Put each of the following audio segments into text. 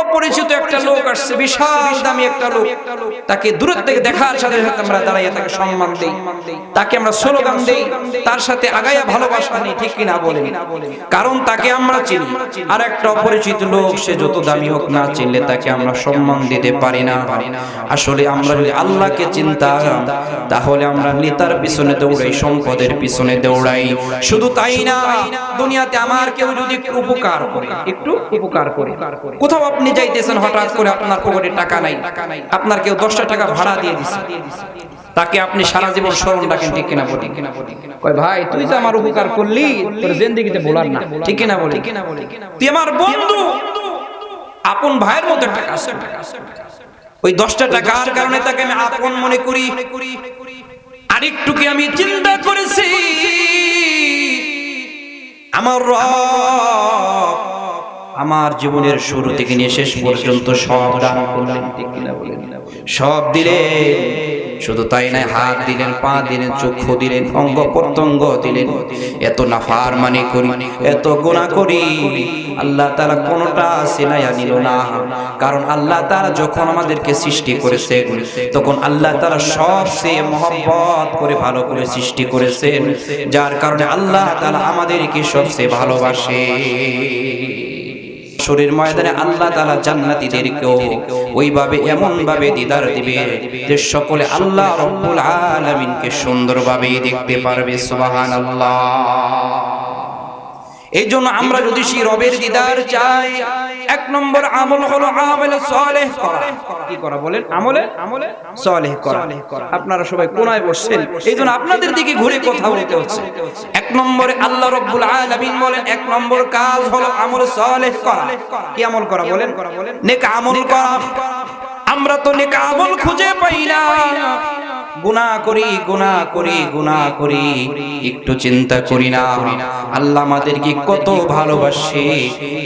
অপরিচিত একটা লোক আসছে, বিশাল দামি একটা লোক, তাকে দূর থেকে দেখার সাথে সাথে আমরা দাঁড়াইয়া তাকে সম্মান দেই, তাকে আমরা স্লোগান দেই, তার সাথে আগাইয়া ভালোবাসা নেই, ঠিক কিনা বলেন? কারণ তাকে আমরা চিনি। আর একটা অপরিচিত লোক, সে যত দামি হোক না চিনলে তাকে আমরা সম্মান দিতে পারি না। আসলে আমরা যদি আল্লাহকে চিনতাম তাহলে আমরা নেতার পিছনে দৌড়াই, সম্পদের পিছনে দৌড়াই। শুধু তাই না, দুনিয়াতে আমার কেউ যদি উপকার করে, একটু উপকার করে, কোথাও আপনি যাইতেছেন, হঠাৎ করে আপনার পকেটে টাকা নাই, আপনার কেউ 10টা টাকা ভাড়া দিয়ে দিচ্ছে, তাকে আপনি সারা জীবন স্মরণ রাখেন, ঠিক কিনা বলি? কয় ভাই তুই তো আমার উপকার করলি, তোর জিন্দেগিতে ভোলার না, ঠিক কিনা বলি? তুই আমার বন্ধু, আপন ভাইয়ের মতো টাকা আছে। ওই 10টা টাকার কারণে তাকে আমি আপন মনে করি। আরেকটু কি আমি চিন্তা করেছি আমার রব আমার জীবনের শুরু থেকে নিয়ে শেষ পর্যন্ত সব দান করলেন, ঠিক কিনা বলেন? সব দিলেন। শুধু তাই নয়, হাত দিলেন, পা দিলেন, চক্ষু দিলেন, অঙ্গ প্রত্যঙ্গ দিলেন। এত নাফরমানি করি, এত গুনাহ করি, আল্লাহ তাআলা কোনটা সিনায়া নিল না। কারণ আল্লাহ তাআলা যখন আমাদেরকে সৃষ্টি করেছেন তখন আল্লাহ তাআলা সবচেয়ে মহব্বত করে ভালো করে সৃষ্টি করেছেন, যার কারণে আল্লাহ তাআলা আমাদেরকে সবচেয়ে ভালোবাসে। হাশরের ময়দানে আল্লাহ তাআলা জান্নাতীদেরকেও ওইভাবে এমন ভাবে দিদার দিবে যে সকলে আল্লাহ রাব্বুল আলামিনকে সুন্দরভাবে দেখতে পারবে। সুবহানাল্লাহ। এই জন্য আমরা যদি সেই রবের দিদার চাই, 1 নম্বর আমল হলো আমলে সালেহ করা। কি করা বলেন? আমলে সালেহ করা। আপনারা সবাই কোনায় বসছেন, এই জন্য আপনাদের দিকে ঘুরে কথা বলতে হচ্ছে। 1 নম্বরে আল্লাহ রাব্বুল আলামিন বলেন 1 নম্বর কাজ হলো আমল সালেহ করা। কি আমল করা বলেন? নেক আমল করা। আমরা তো নেক আমল খুঁজে পাই না, গুনাহ করি, একটু চিন্তা করি না আল্লাহ আমাদেরকে কত ভালোবাসে।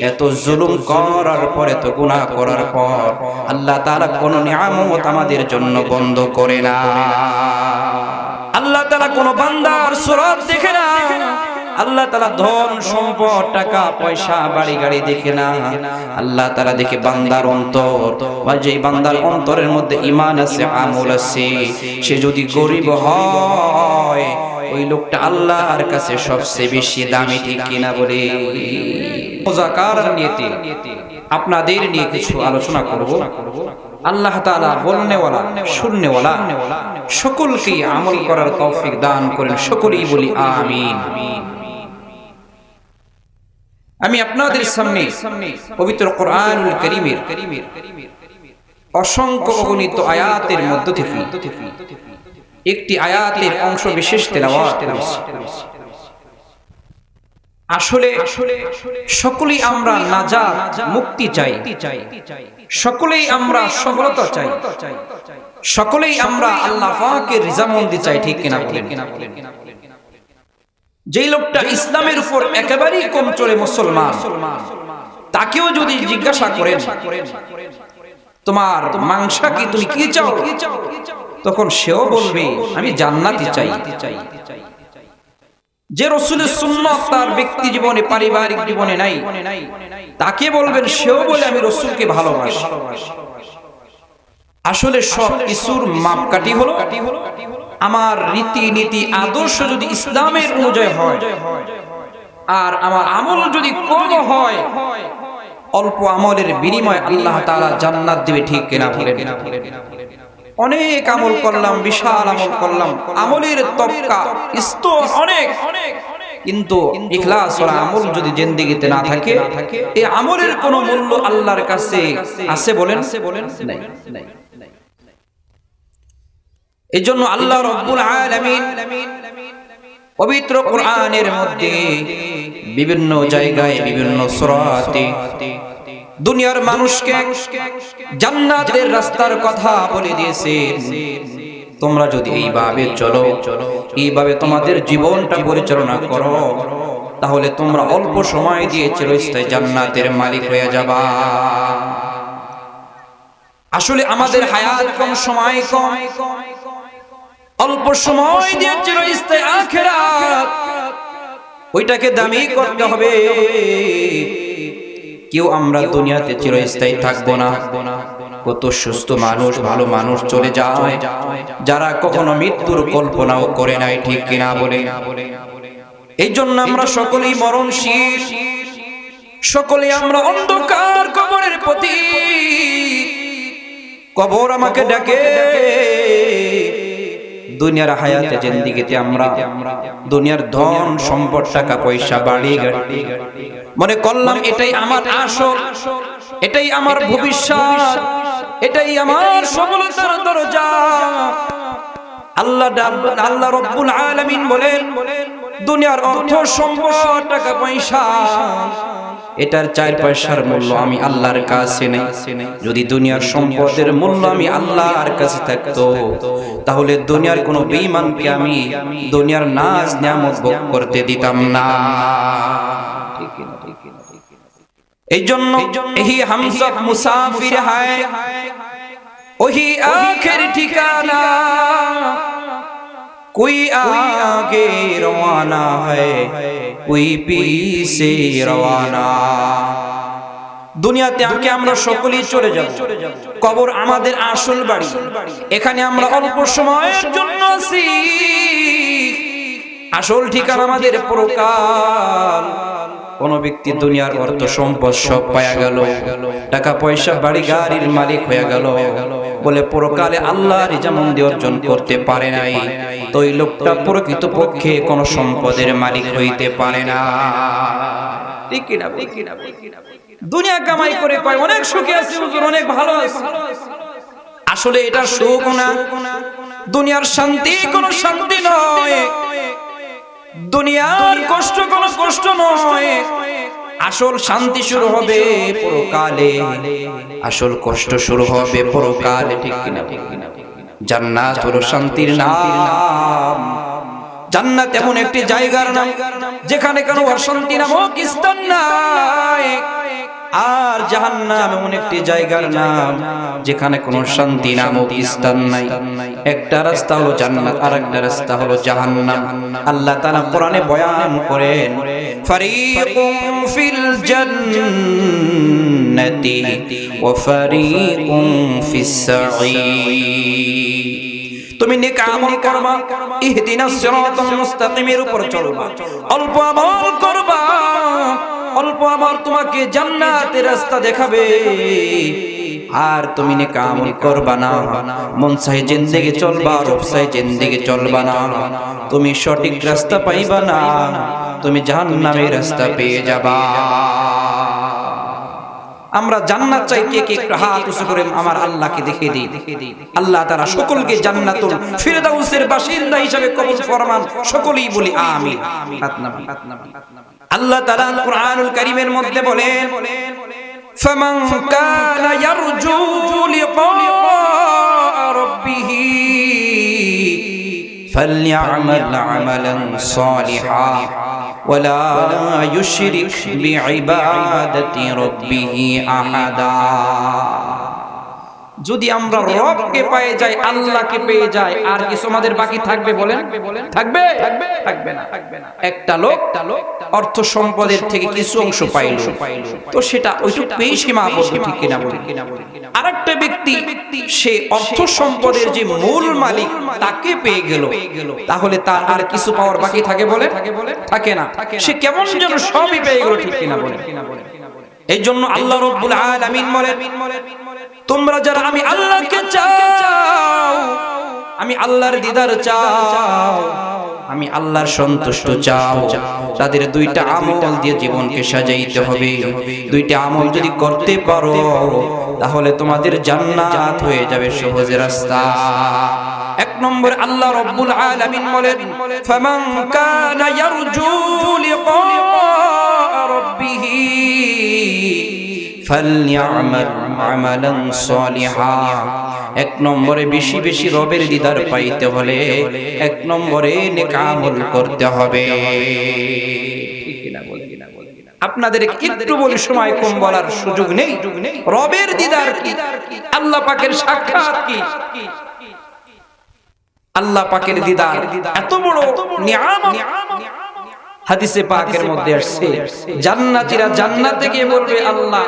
এত জুলুম করার পর, এত গুনাহ করার পর আল্লাহ তাআলা কোন নিয়ামত আমাদের জন্য বন্ধ করে না। আল্লাহ তাআলা কোন বান্দার সুরত দেখে না। আল্লাহ তাআলা ধন সম্পদ, টাকা পয়সা, বাড়ি গাড়ি দেখে না। আল্লাহ তাআলা দেখে বান্দার অন্তর। আর যেই বান্দার অন্তরের মধ্যে ঈমান আছে, আমল আছে, সে যদি গরীব হয় ওই লোকটা আল্লাহর কাছে সবচেয়ে বেশি দামি, ঠিক কিনা বলে? মুযাকার নিয়তে আপনাদের নিয়ে কিছু আলোচনা করব। আল্লাহ তাআলা বলনেওয়ালা, শুননেওয়ালা সকলকে আমল করার তৌফিক দান করেন। সকলেই বলি আমিন। আমি আপনাদের সামনে পবিত্র কোরআনুল কারীমের অসংখ্য অগণিত আয়াতের মধ্য থেকে একটি আয়াতের অংশ বিশেষ তেলাওয়াত করেছি। আসলে সকলেই আমরা নাজাত, মুক্তি চাই, সকলেই আমরা সফলতা চাই, সকলেই আমরা আল্লাহ পাকের রিজামন্দি চাই, ঠিক কিনা বলেন? যেই লোকটা ইসলামের উপর একেবারেই কম চলে, মুসলমান, তাকেও যদি জিজ্ঞাসা করেন তোমার মাংসা কি, তুমি কি চাও, তখন সেও বলবে আমি জান্নাতি চাই। যে রাসূলের সুন্নাত তার ব্যক্তি জীবনে, পারিবারিক জীবনে নাই, তাকে বলবেন, সেও বলে আমি রাসূলকে ভালোবাসি। আসলে সব কিছুর মাপকাঠি হলো আমার রীতি নীতি আদর্শ যদি ইসলামের অনুযায়ী হয়, আর আমার আমল যদি কম হয়, অল্প আমলের বিনিময়ে আল্লাহ তাআলা জান্নাত দিবে, ঠিক কিনা বলেন? অনেক আমল করলাম, বিশাল আমল করলাম, আমলের তবকা স্তর অনেক, কিন্তু ইখলাস ওয়ালা আমল যদি জিন্দেগিতে না থাকে, এই আমলের কোনো মূল্য আল্লাহর কাছে আছে বলেন? নাই। এজন্য আল্লাহ রাব্বুল আলামিন পবিত্র কোরআনের মধ্যে বিভিন্ন জায়গায়, বিভিন্ন সূরাতে দুনিয়ার মানুষকে জান্নাতের রাস্তার কথা বলে দিয়েছেন। তোমরা যদি এইভাবে চলো, এইভাবে তোমাদের জীবনটা পরিচালনা করো, তাহলে তোমরা অল্প সময় দিয়ে চিরস্থায়ী জান্নাতের মালিক হয়ে যাবা। আসলে আমাদের হায়াত কম, সময় কম, অল্প সময় দিয়ে চিরস্থায়ী আখিরাত, ওইটাকে দামি করতে হবে। কেউ আমরা দুনিয়াতে চিরস্থায়ী থাকবো না। কত সুস্থ মানুষ, ভালো মানুষ চলে যায়, যারা কখনো মৃত্যুর কল্পনাও করে নাই, ঠিক কিনা বলে। এই জন্য আমরা সকলেই মরণশীল, সকলে আমরা অন্ধকার কবরের প্রতি। কবর আমাকে ডাকে। দুনিয়ার হায়াতে জিন্দেগিতে আমরা দুনিয়ার ধন সম্পদ, টাকা পয়সা, বাড়ি গাড়ি মনে করলাম এটাই আমার আসল, এটাই আমার ভবিষ্যৎ, এটাই আমার সফলতার দরজা। আল্লাহ রাব্বুল আলামিন বলেন, দুনিয়ার অর্থ সম্পদ, টাকা পয়সা, এটার 4 পয়সার মূল্য আমি আল্লাহর কাছে নেই। যদি দুনিয়ার সম্পদের মূল্য আমি আল্লাহর কাছে থাকতো, তাহলে দুনিয়ার কোনো বেঈমানকে আমি দুনিয়ার নাজ নিয়ামত ভোগ করতে দিতাম না। এই জন্য এই হাম সব মুসাফির হায়, ওহি আখের ঠিকানা, कोई आगे रवाना है, कोई पीछे रवाना। দুনিয়াতে আগে আমরা সকলেই চলে যাব। কবর আমাদের আসল বাড়ি, এখানে আমরা অল্প সময়ের জন্য আছি। আসল ঠিকানা আমাদের পরকাল। কোন ব্যক্তি দুনিয়ার অর্থ সম্পদ সব পায়া গেল, টাকা পয়সা, বাড়ি গাড়ির মালিক হয়ে গেল, বলে পরকালে আল্লাহর রিজামন্দি অর্জন করতে পারে নাই, তো এই লোকটা প্রকৃত পক্ষে কোন সম্পদের মালিক হইতে পারে না। ঠিক কিনা? দুনিয়া কামাই করে কয় অনেক সুখে আছি হুজুর, অনেক ভালো আছি। আসলে এটা সুখ না, দুনিয়ার শান্তি কোনো শান্তি নয়, দুনিয়ার কষ্ট কোনো কষ্ট নয়। আসল শান্তি শুরু হবে পরকালে, আসল কষ্ট শুরু হবে পরকালে। ঠিক কিনা? জান্নাত হলো শান্তির নাম। জান্নাত এমন একটি জায়গার নাম যেখানে কোনো অশান্তি নামক স্থান নাই। আর জাহান্নাম এমন একটি জায়গার নাম যেখানে কোনো শান্তি নামক স্থান নাই। একটা রাস্তা হলো জান্নাত, আর একটা রাস্তা হলো জাহান্নাম। আল্লাহ তাআলা কোরআনে বয়ান করেন, ফারিকুম ফিল জান্নাতি ওয়া ফারিকুম ফিস সাঈর। তুমি নেক আমল করবা, ইহদিনাস সিরাতাল মুস্তাকিমের উপর চলবা, অল্প আমল করবা, অল্প আমল তোমাকে জান্নাতের রাস্তা দেখাবে। আর তুমি নেক আমল করবা না, মন চাই জিন্দেগি চলবা, রূপ চাই জিন্দেগি চলবা না, তুমি সঠিক রাস্তা পাইবা না, তুমি জাহান্নামের রাস্তা পেয়ে যাবা। আমরা জান্নাত চাই, কে কে একটু হাত উঁচু করে আমার আল্লাহকে দেখিয়ে দিই। আল্লাহ তাআলা সকলকে জান্নাতুল ফিরদাউসের বাসিন্দা হিসেবে কবুল ফরমান, সকলেই বলি আমিন। আল্লাহ তাআলা কুরআনুল কারীমের মধ্যে বলেন, ফামান কানা ইয়ারজু লিকা রাব্বিহি ফালইআমাল আমালান সালিহা ওয়ালা ইউশরিক বিইবাদাতি রাব্বিহি আহাদা। যদি আমরা রবকে পেয়ে যাই, আল্লাহকে পেয়ে যাই, আর কিছু আমাদের বাকি থাকবে বলেন? থাকবে? থাকবে না। একটা লোক অর্থ সম্পদের থেকে কিছু অংশ পাইল, তো সেটা ওইটুকু পেয়ে সীমাবদ্ধ, ঠিক কিনা বলেন? আরেকটা ব্যক্তি সে অর্থ সম্পদের যে মূল মালিক তাকে পেয়ে গেল, তাহলে তার আর কিছু পাওয়ার বাকি থাকে বলে? থাকে না। সে কেমন যেন সবই পেয়ে গেল, ঠিক কিনা বলেন? এই জন্য আল্লাহ রাব্বুল আলামিন বলেন, তোমরা যারা আমি আল্লাহকে চাও, আমি আল্লাহর দিদার চাও, আমি আল্লাহর সন্তুষ্ট চাও, তাদের দুইটা আমল দিয়ে জীবনকে সাজাইতে হবে। দুইটা আমল যদি করতে পারো, তাহলে তোমাদের জান্নাত হয়ে যাবে সহজ রাস্তা। এক নম্বর আল্লাহ রাব্বুল আলামিন বলেন, ফামান কানা ইয়ারজু লিকা রাব্বিহি ফালইআমাল আমালান সালিহা। এক নম্বরে বেশি বেশি রবের দিদার পাইতে হলে এক নম্বরে নেক আমল করতে হবে। আপনাদের একটু বলি, সময় কম, বলার সুযোগ নেই। রবের দিদার কি? আল্লাহ পাকের সাক্ষাৎ কি? আল্লাহ পাকের দিদার এত বড় নিয়ামত, হাদিসে পাকের মধ্যে আসছে জান্নাতীরা জান্নাতে গিয়ে বলবে আল্লাহ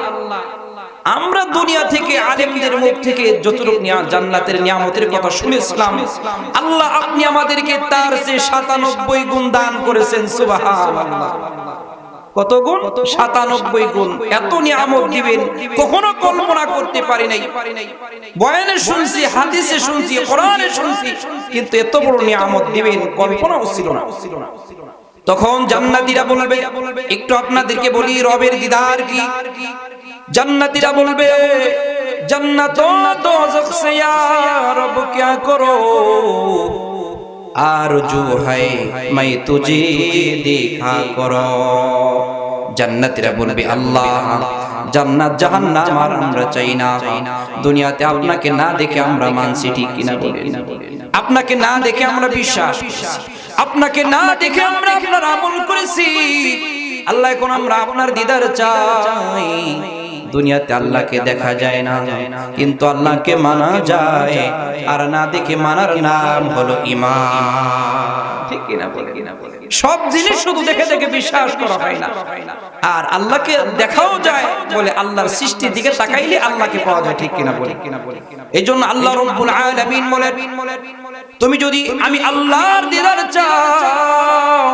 আমরা দুনিয়া থেকে আলেমদের মুখ থেকে যতটুকু জান্নাতের নিয়ামতের কথা শুনেছিলাম আল্লাহ আপনি আমাদেরকে তার চেয়ে 97 গুণ দান করেছেন সুবহানাল্লাহ। কত গুণ? 97 গুণ। এত নিয়ামত দিবেন কখনো কল্পনা করতে পারি নাই। বয়ানে শুনছি, হাদিসে শুনছি, কোরআনে শুনছি, কিন্তু এত বড় নিয়ামত দিবেন কল্পনাও ছিল না। তখন জান্নাতীরা বলবে, একটু আপনাদেরকে বলি রবের দিদার কি। জান্নাতীরা বলবে জান্নাত দোজখ সে ইয়া রব क्या करो आरज़ू है मैं तुझे देखा करो। জান্নাতীরা বলবে আল্লাহ জান্নাত জাহান্নাম আর আমরা চাই না। দুনিয়াতে আপনাকে না দেখে আমরা মানছি ঠিক কিনা বলেন? আপনাকে না দেখে আমরা বিশ্বাস করেছি, আপনাকে না দেখে আমরা আপনার আমল করেছি। আল্লাহ এখন আমরা আপনার দিদার চাই। দুনিয়াতে আল্লাহকে দেখা যায় না, কিন্তু আল্লাহকে মানা যায়, আর না দেখে মানার নাম হলো ঈমান। ঠিক কিনা বলেন? সব জিনিস শুধু দেখে দেখে বিশ্বাস করা হয় না, আর আল্লাহকে দেখাও যায় বলে আল্লাহর সৃষ্টির দিকে তাকাইলে আল্লাহকে পাওয়া যায়। ঠিক কিনা বলেন? এইজন্য আল্লাহ রাব্বুল আলামিন বলেন তুমি যদি আমি আল্লাহর দিদার চাও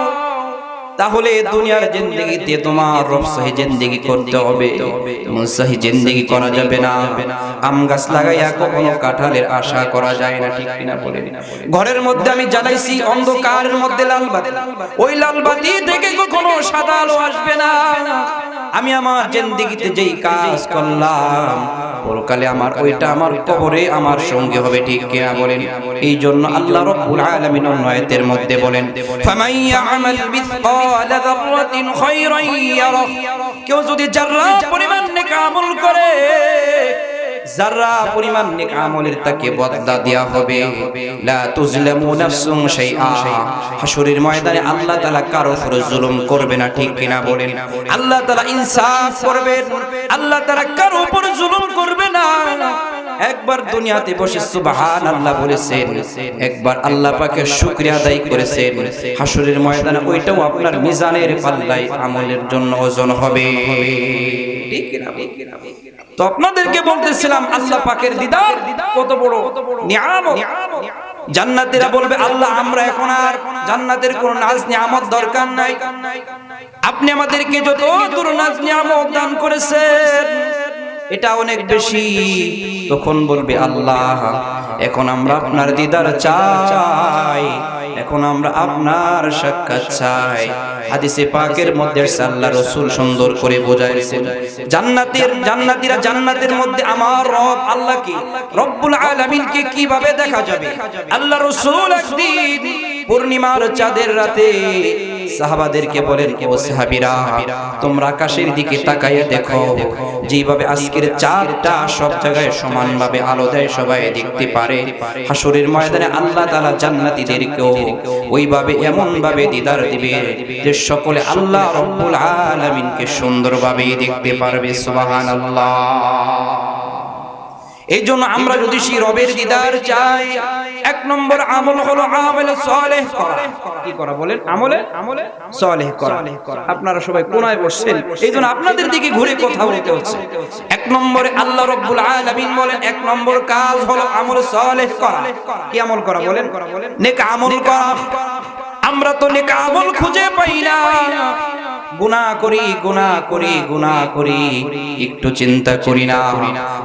তাহলে দুনিয়ার জিন্দেগিতে তোমার রব সহি জিন্দেগি করতে হবে। মুনসাহি জিন্দেগি করা যাবে না। আম গাছ লাগাইয়া কখনো কাঁঠালের আশা করা যায় না। ঠিক কিনা বলেন? ঘরের মধ্যে আমি জ্বালাইছি অন্ধকারের মধ্যে লাল বাতি, ওই লাল বাতি থেকে কখনো সাদা আলো আসবে না। আমি আমার জিন্দেগিতে যেই কাজ করলাম পরকালে আমার ওইটা আমার কবরে আমার সঙ্গে হবে। ঠিক কিনা বলেন? এই জন্য আল্লাহ রাব্বুল আলামিন অন্য আয়াতের মধ্যে বলেন ফামান ইয়ামাল মিসকালা যাররাতিন খায়রান ইয়ারা, কেউ যদি যাররা পরিমাণ নেক আমল করে যাররা পরিমাণ নেক আমলের তাকে বদলা দেয়া হবে। লা তুজলামু নাফসুন শাইআ, হাসরের ময়দানে আল্লাহ তাআলা কারো উপর জুলুম করবে না। ঠিক কিনা বলেন? আল্লাহ তাআলা ইনসাফ করবেন, আল্লাহ তাআলা কারো উপর জুলুম করবে না। একবার দুনিয়াতে বসে সুবহানাল্লাহ বলেছেন, একবার আল্লাহ পাকের শুকরিয়া আদায় করেছেন, হাসরের ময়দানে ওইটাও আপনার মিজানের পাল্লায় আমলের জন্য ওজন হবে। ঠিক কিনা? তো আপনাদেরকে বলতেছিলাম আল্লাহ পাকের দিদার কত বড় নিয়ামত। জান্নাতীরা বলবে আল্লাহ আমরা এখন আর জান্নাতের কোন নাজ নিয়ামত দরকার নাই, আপনি আমাদেরকে যত দূর নাজ নিয়ামত দান করেছেন এটা অনেক বেশি। তখন বলবে আল্লাহ এখন আমরা আপনার দিদার চাই, এখন আমরা আপনার সাক্ষাৎ চাই। হাদিসে পাকের মধ্যে আল্লাহ রাসূল সুন্দর করে বোঝাইছেন জান্নাতীরা জান্নাতের মধ্যে আমার রব আল্লাহ কি রব্বুল আলামিনকে কিভাবে দেখা যাবে। আল্লাহ রাসূল একদিন পূর্ণিমার চাঁদের রাতে সাহাবাদেরকে বলেন ও সাহাবীরা তোমরা আকাশের দিকে তাকাইয়া দেখো, যেভাবে আজকের চাঁদটা সব জায়গায় সমানভাবে আলো দেয়, সবাই দেখতে পারে, হাসরের ময়দানে আল্লাহ তাআলা জান্নাতীদেরকেও ওইভাবে এমন ভাবে দিদার দিবে যে সকলে আল্লাহ রাব্বুল আলামিনকে সুন্দরভাবে দেখতে পারবে। সুবহানাল্লাহ। এই জন্য আমরা যদি সেই রবের দিদার চাই, এক নম্বর আমল হলো আমলে সালেহ করা। কি করা বলেন? আমলে সালেহ করা। আপনারা সবাই কোনায় বসছেন, এই জন্য আপনাদের দিকে ঘুরে কথা বলতে হচ্ছে। এক নম্বরে আল্লাহ রাব্বুল আলামিন বলেন এক নম্বর কাজ হলো আমলে সালেহ করা। কি আমল করা বলেন? নেক আমল করা। আমরা তো নেক আমল খুঁজে পাই না, গুনাহ করি, একটু চিন্তা করি না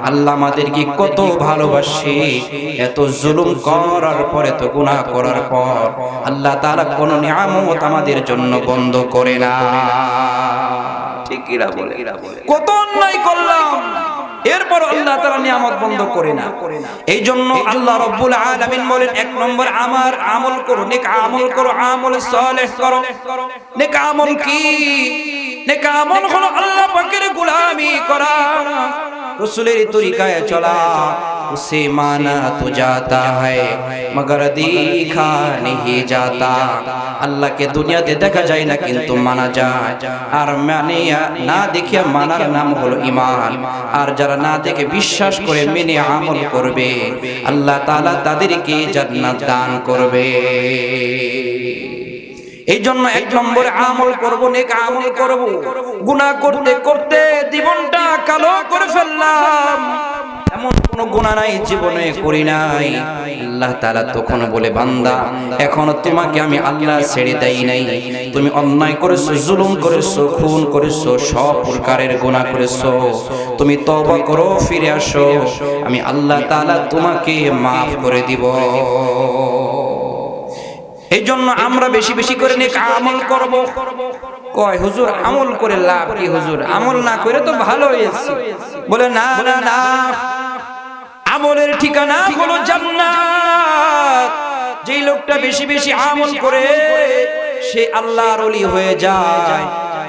আল্লাহ আমাদেরকে কত ভালোবাসে। এত জুলুম করার পরে, তো গুনাহ করার পর আল্লাহ তাআলা কোন নিয়ামত আমাদের জন্য বন্ধ করে না। ঠিক কি না বলে? কত অন্যায় করলাম, এরপর আল্লাহ তাআলা নিয়ামত বন্ধ করে না। এই জন্য আল্লাহ রাব্বুল আলামিন বলেন এক নম্বর আমার আমল করো, নেক আমল করো, আমল সালেহ করো। নেক আমল কি? নেক আমল হলো আল্লাহ পাকের গোলামি করা, রাসূলের তরিকায় চলা। उसे माना तो जाता है मगर देखा नहीं जाता। আল্লাহকে দুনিয়াতে দেখা যায় না কিন্তু মানা যায়, আর মানে না দেখে মানার নাম হলো ঈমান। আর যারা না দেখে বিশ্বাস করে মেনে আমল করবে আল্লাহ তাআলা তাদেরকে জান্নাত দান করবে। এই জন্য এক নম্বরে আমল করব, নেক আমল করব। গুনাহ করতে করতে জীবনটা কালো করে ফেললাম, এমন কোন গুনাহ নাই জীবনে করি নাই। আল্লাহ তাআলা তখন বলে, বান্দা এখনো তোমাকে আমি আল্লাহ ছেড়ে দেই নাই। তুমি অন্যায় করেছো, জুলুম করেছো, খুন করেছো, সব প্রকারের গুনাহ করেছো। তুমি তওবা করো, ফিরে আসো, আমি আল্লাহ তাআলা তোমাকে maaf করে দিব। এই জন্য আমরা বেশি বেশি করে নেক আমল করব। কয় হুজুর আমল করে লাভ কি? হুজুর আমল না করে তো ভালো হয়েছে। বলে না না না, আমলের ঠিকানা হলো জান্নাত। যেই লোকটা বেশি বেশি আমল করে সে আল্লাহর ওলি হয়ে যায়।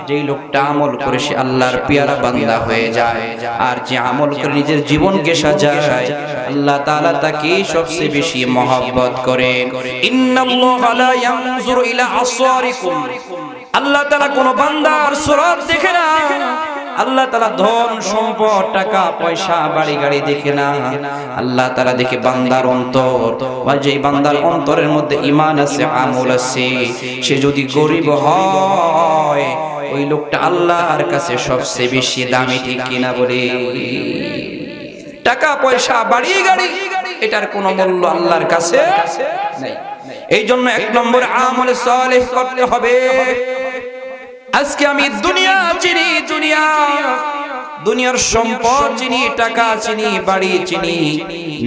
যেই লোকটা আমল করে সে আল্লাহর পেয়ারা বান্দা হয়ে যায়। আর যে আমল করে নিজের জীবনকে সাজায়, আল্লাহ তাআলা তাকে সবচেয়ে বেশি মহব্বত করে। ইন্নাল্লাহা লা ইয়ানজুরু ইলা আসওয়ারিকুম, আল্লাহ তাআলা কোন বান্দার সুরত দেখে না। আল্লাহ তাআলা ধন সম্পদ, টাকা পয়সা, বাড়ি গাড়ি দেখে না। আল্লাহ তাআলা দেখে বান্দার অন্তর। আর যেই বান্দার অন্তরের মধ্যে ঈমান আছে, আমল আছে, সে যদি গরীব হয় ওই লোকটা আল্লাহর কাছে সবচেয়ে বেশি দামি, ঠিক কিনা বলে? টাকা পয়সা, বাড়ি গাড়ি, এটার কোনো মূল্য আল্লাহর কাছে নাই। এই জন্য এক নম্বর আমল সালেহ করতে হবে। আজকে আমি দুনিয়া চিনি, দুনিয়ার সম্পদ চিনি, টাকা চিনি, বাড়ি চিনি,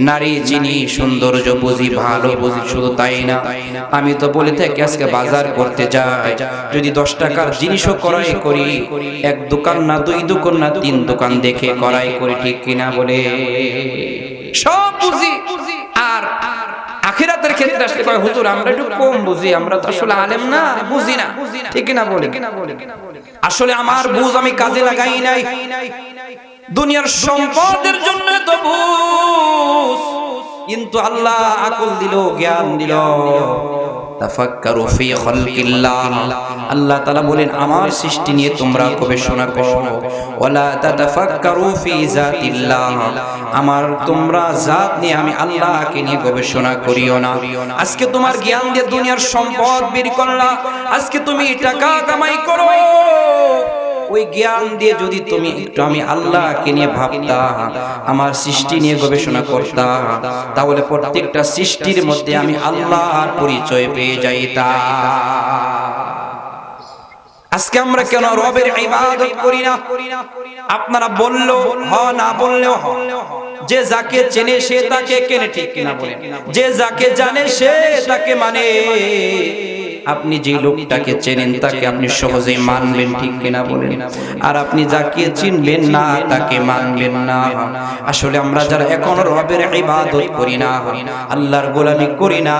নারী চিনি, সৌন্দর্য বুঝি, ভালো বুঝি। শুধু তাই না, আমি তো বলে থাকি আজকে বাজার করতে যাই, যদি 10 টাকার জিনিসও ক্রয় করি, এক দোকান না, 2 দোকান না, 3 দোকান দেখে ক্রয় করি, ঠিক কিনা বলে? সব বুঝি। আর আখিরাতের ক্ষেত্রে আসলে কয় হুজুর আমরা একটু কম বুঝি, আমরা তো আসলে আলেম না, বুঝি না, ঠিক কিনা বলে? আসলে আমার বুঝ আমি কাজে লাগাই নাই। দুনিয়ার সম্পদের জন্য তো বুঝ, কিন্তু আল্লাহ আকল দিল, জ্ঞান দিল। তাফাক্কারু ফি খালকিল্লাহ, আল্লাহ তাআলা বলেন আমার সৃষ্টি নিয়ে তোমরা গবেষণা করো। ওয়ালা তাতাফাক্কারু ফি যাতিল্লাহ, আমার তোমরা জাত নিয়ে, আমি আল্লাহকে নিয়ে গবেষণা করিও না। আজকে তোমার জ্ঞান দিয়ে দুনিয়ার সম্পদ বের করলা, আজকে তুমি টাকা কামাই করো, ওই জ্ঞান দিয়ে যদি তুমি একটু আমি আল্লাহকে নিয়ে ভাবতা, আমার সৃষ্টি নিয়ে গবেষণা করতা, তাহলে প্রত্যেকটা সৃষ্টির মধ্যে আমি আল্লাহর পরিচয় পেয়ে যাইতাম। আজকে আমরা কেন রবের ইবাদত করি না? আপনারা বললো হ, না বললেও হ। যে যাকে চেনে সে তাকে কেনে, ঠিক কিনা বলেন? যে যাকে জানে সে তাকে মানে। আপনি যে লোকটাকে চেনেন তাকে আপনি সহজেই মানবেন, ঠিক কিনা বলেন? আর আপনি যাকে চিনবেন না তাকে মানবেন না। আসলে আমরা যারা এখনো রবের ইবাদত করি না, আল্লাহর গোলামি করি না,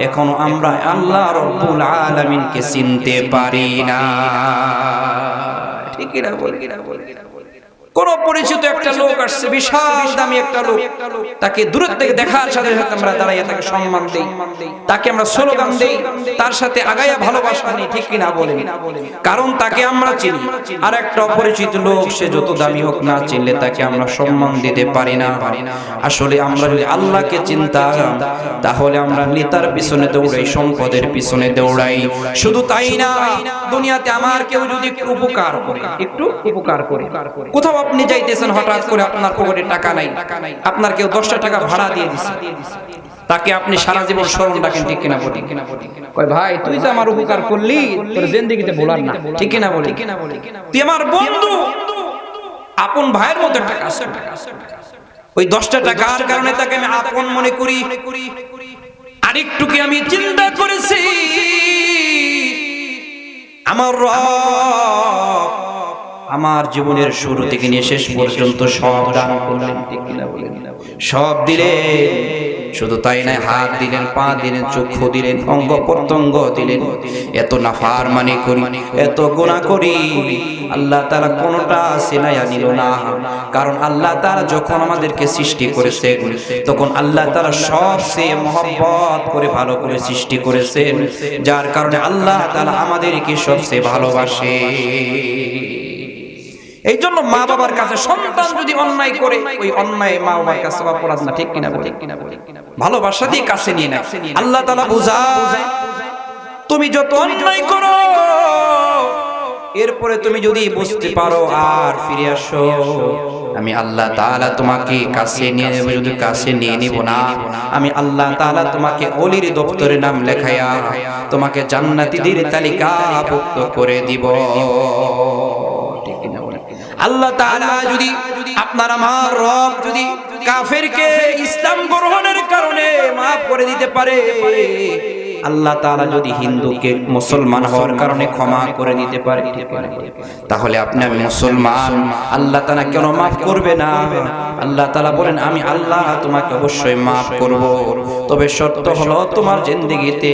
এখনো আমরা আল্লাহ রব্বুল আলামিনকে চিনতে পারি না, ঠিক কিনা বলেন? কোন পরিচিত একটা লোক আসছে, বিশাল দামি একটা লোক, তাকে দূর থেকে দেখার সাথে সাথে আমরা দাঁড়াইয়া তাকে সম্মান দেই, তাকে আমরা স্লোগান দেই, তার সাথে আগাইয়া ভালোবাসা নেই, ঠিক কিনা বলেন? কারণ তাকে আমরা চিনি। আর একটা অপরিচিত লোক, সে যত দামি হোক না, চিনলে তাকে আমরা সম্মান দিতে পারি না। আসলে আমরা যদি আল্লাহকে চিনতাম তাহলে আমরা নেতার পিছনে দৌড়াই, সম্পদের পিছনে দৌড়াই। শুধু তাই না, দুনিয়াতে আমার কেউ যদি উপকার করে, একটু উপকার করে, কোথাও আপনি যাইতেছেন, হঠাৎ করে আপনার পকেটে টাকা নাই, আপনার কেউ 10টা টাকা ভাড়া দিয়ে দিচ্ছে, তাকে আপনি সারা জীবন স্মরণ রাখেন, ঠিক কিনা বলি? কয় ভাই তুই তো আমার উপকার করলি, তোর জিন্দেগিতে ভোলার না, ঠিক কিনা বলি? তুই আমার বন্ধু, আপন ভাইয়ের মতো টাকা আছে। ওই 10টা টাকার কারণে তাকে আমি আপন মনে করি। আরেকটু কি আমি চিন্তা করেছি আমার রব আমার জীবনের শুরু থেকে নিয়ে শেষ পর্যন্ত সব দান করলেন, ঠিক কিনা বলেন? সব দিলেন। শুধু তাই নয়, হাত দিলেন, পা দিলেন, চক্ষু দিলেন, অঙ্গ প্রত্যঙ্গ দিলেন। এত নাফরমানি করি, এত গুনাহ করি, আল্লাহ তাআলা কোনটা সিনায়া নিল না। কারণ আল্লাহ তাআলা যখন আমাদেরকে সৃষ্টি করেছেন তখন আল্লাহ তাআলা সবচেয়ে মহব্বত করে ভালো করে সৃষ্টি করেছেন, যার কারণে আল্লাহ তাআলা আমাদেরকে সবচেয়ে ভালোবাসে। এই জন্য মা বাবার কাছে সন্তান যদি অন্যায় করে, ওই অন্যায় মা বাবার কাছে অপরাধ না, ঠিক কিনা বলে? ভালোবাসা দিয়ে কাছে নিয়ে নেয়। আল্লাহ তাআলা বুঝায় তুমি যত অন্যায় করো এরপরে তুমি যদি বুঝতে পারো আর ফিরে আসো, আমি আল্লাহ তাআলা তোমাকে কাছে নিয়ে নেব। যদি কাছে নিয়ে নিব না, আমি আল্লাহ তাআলা তোমাকে ওলির দপ্তরে নাম লেখায়া তোমাকে জান্নাতীদের তালিকাভুক্ত করে দিব। ঠিক না বলেন? আল্লাহ তাআলা যদি আপনার আমার রব যদি কাফেরকে ইসলাম গ্রহণের কারণে maaf করে দিতে পারে, আল্লাহ তাআলা যদি হিন্দুকে মুসলমান হওয়ার কারণে ক্ষমা করে দিতে পারে, তাহলে আপনি আমি মুসলমান, আল্লাহ তাআলা কেন maaf করবে না? আল্লাহ তাআলা বলেন আমি আল্লাহ তোমাকে অবশ্যই maaf করব, তবে শর্ত হলো তোমার জিন্দেগিতে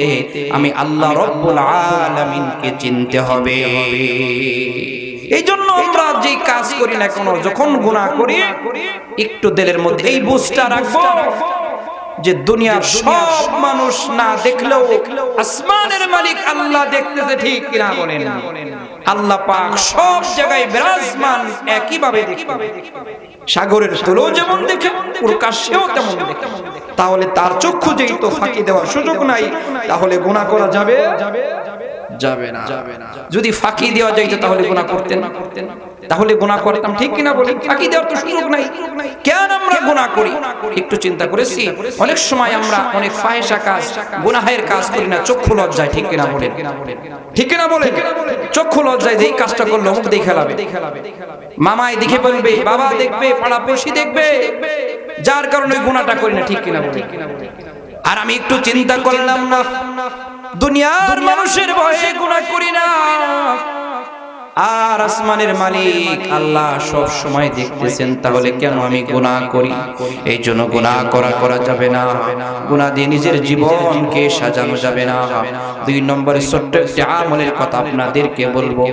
আমি আল্লাহ রব্বুল আলামিনকে চিনতে হবে। এই জন্য আমরা যে কাজ করি না কেন, যখন গুনাহ করি একটু দিলের মধ্যে এই বুঝটা রাখবো যে দুনিয়ার সব মানুষ না দেখলেও আসমানের মালিক আল্লাহ দেখতেছে। ঠিক কিনা বলেন? আল্লাহ পাক সব জায়গায় বিরাজমান, একই ভাবে দেখেন। সাগরের তলেও যেমন দেখেন, প্রকাশ্যেও তেমন দেখেন। তাহলে তার চক্ষু যেই তো ফাঁকি দেওয়ার সুযোগ নাই, তাহলে গুনাহ করা যাবে যাবে না। যদি ফাঁকি দেওয়া যাইতো তাহলে গুনাহ করতেন, তাহলে গুনাহ করতাম। ঠিক কিনা বলেন? ফাঁকি দেওয়ার তো সুযোগ নাই, কেন আমরা গুনাহ করি? একটু চিন্তা করেছি? অনেক সময় আমরা অনেক ফাহিশা কাজ, গুনাহের কাজ করি না চক্ষু লজ্জায়। ঠিক কিনা বলেন? ঠিক কিনা বলেন? চক্ষু লজ্জায় যেই কাজটা করলো মুখ দেখে লাবে, মামাই দেখে বলবে, বাবা দেখবে, পাড়া পড়শি দেখবে, যার কারণে গুনাহটা করি না। ঠিক কিনা বলেন? আর আমি একটু চিন্তা করলাম না, দুনিয়ার মানুষের ভয়ে গুনাহ করি না, আর আসমানের মালিক আল্লাহ সব সময় দেখতেছেন, তাহলে কেন আমি গুনাহ করি? এই জন্য গুনাহ করা যাবে না, গুনাহ দিয়ে নিজের জীবনকে সাজানো যাবে না। 2 নম্বরে ছোট্ট একটি আমলের কথা আপনাদেরকে বলবো।